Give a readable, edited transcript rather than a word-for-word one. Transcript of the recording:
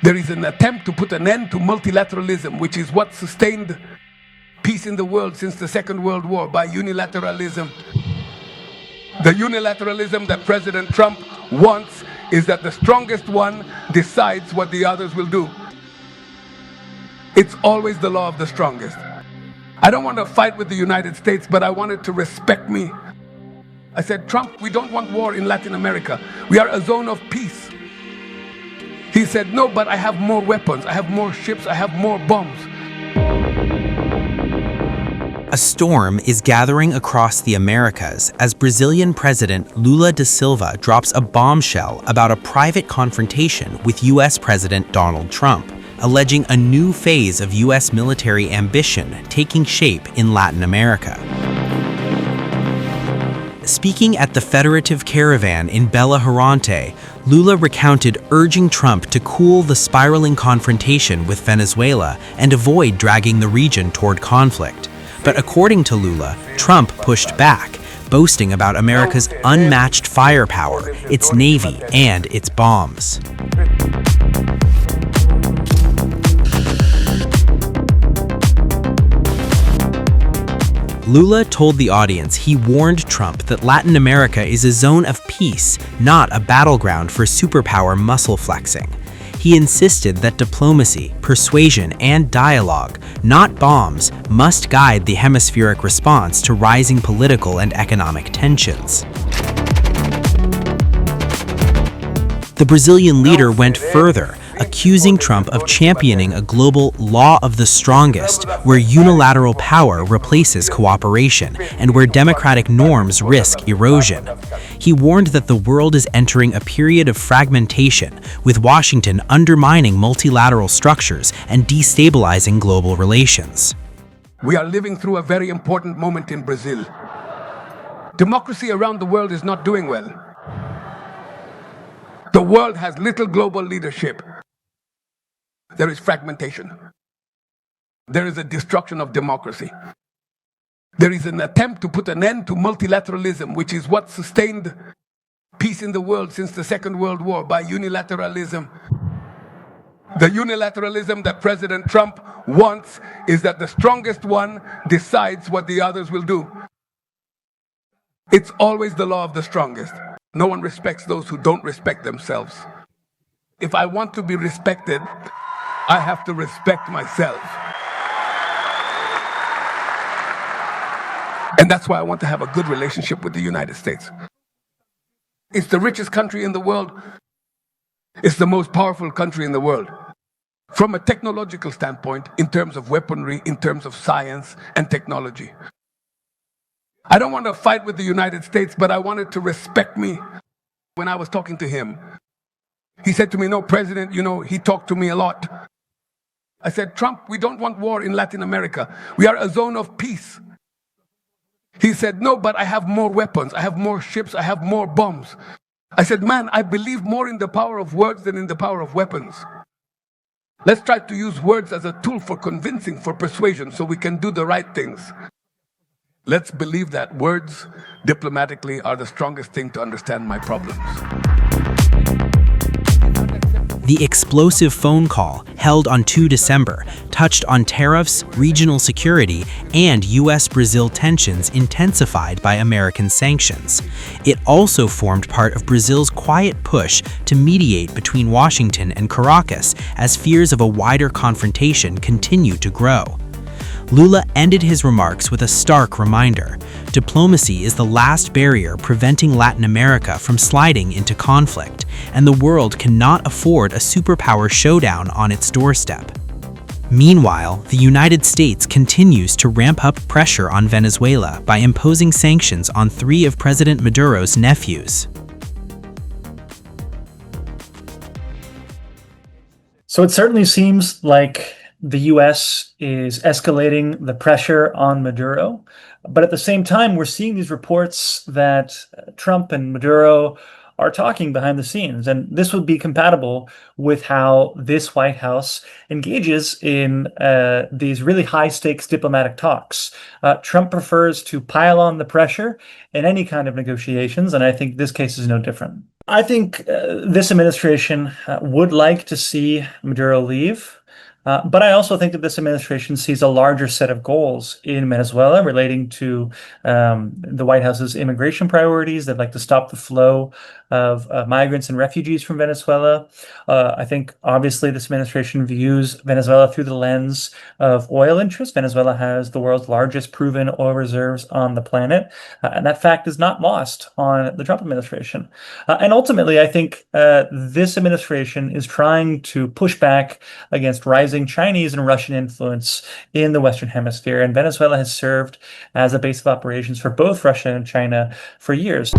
There is an attempt to put an end to multilateralism, which is what sustained peace in the world since the Second World War, by unilateralism. The unilateralism that President Trump wants is that the strongest one decides what the others will do. It's always the law of the strongest. I don't want to fight with the United States, but I wanted to respect me. I said, Trump, we don't want war in Latin America. We are a zone of peace. He said, no, but I have more weapons. I have more ships. I have more bombs. A storm is gathering across the Americas as Brazilian President Lula da Silva drops a bombshell about a private confrontation with U.S. President Donald Trump, alleging a new phase of U.S. military ambition taking shape in Latin America. Speaking at the Federative Caravan in Belo Horizonte, Lula recounted urging Trump to cool the spiraling confrontation with Venezuela and avoid dragging the region toward conflict. But according to Lula, Trump pushed back, boasting about America's unmatched firepower, its navy, and its bombs. Lula told the audience he warned Trump that Latin America is a zone of peace, not a battleground for superpower muscle flexing. He insisted that diplomacy, persuasion, and dialogue, not bombs, must guide the hemispheric response to rising political and economic tensions. The Brazilian leader went further, accusing Trump of championing a global law of the strongest, where unilateral power replaces cooperation and where democratic norms risk erosion. He warned that the world is entering a period of fragmentation, with Washington undermining multilateral structures and destabilizing global relations. We are living through a very important moment in Brazil. Democracy around the world is not doing well. The world has little global leadership. There is fragmentation. There is a destruction of democracy. There is an attempt to put an end to multilateralism, which is what sustained peace in the world since the Second World War, by unilateralism. The unilateralism that President Trump wants is that the strongest one decides what the others will do. It's always the law of the strongest. No one respects those who don't respect themselves. If I want to be respected, I have to respect myself. And that's why I want to have a good relationship with the United States. It's the richest country in the world. It's the most powerful country in the world. From a technological standpoint, in terms of weaponry, in terms of science and technology. I don't want to fight with the United States, but I wanted to respect me. When I was talking to him, he said to me, no, President, he talked to me a lot. I said, Trump, we don't want war in Latin America. We are a zone of peace. He said, no, but I have more weapons. I have more ships. I have more bombs. I said, man, I believe more in the power of words than in the power of weapons. Let's try to use words as a tool for convincing, for persuasion, so we can do the right things. Let's believe that words, diplomatically, are the strongest thing to understand my problems. The explosive phone call, held on 2 December, touched on tariffs, regional security, and U.S.-Brazil tensions intensified by American sanctions. It also formed part of Brazil's quiet push to mediate between Washington and Caracas as fears of a wider confrontation continue to grow. Lula ended his remarks with a stark reminder: diplomacy is the last barrier preventing Latin America from sliding into conflict, and the world cannot afford a superpower showdown on its doorstep. Meanwhile, the United States continues to ramp up pressure on Venezuela by imposing sanctions on 3 of President Maduro's nephews. So it certainly seems like the U.S. is escalating the pressure on Maduro. But at the same time, we're seeing these reports that Trump and Maduro are talking behind the scenes. And this would be compatible with how this White House engages in these really high-stakes diplomatic talks. Trump prefers to pile on the pressure in any kind of negotiations, and I think this case is no different. I think this administration would like to see Maduro leave. But I also think that this administration sees a larger set of goals in Venezuela relating to the White House's immigration priorities. They'd like to stop the flow of migrants and refugees from Venezuela. I think, obviously, this administration views Venezuela through the lens of oil interests. Venezuela has the world's largest proven oil reserves on the planet, and that fact is not lost on the Trump administration. And ultimately, I think this administration is trying to push back against rising Chinese and Russian influence in the Western Hemisphere. And Venezuela has served as a base of operations for both Russia and China for years.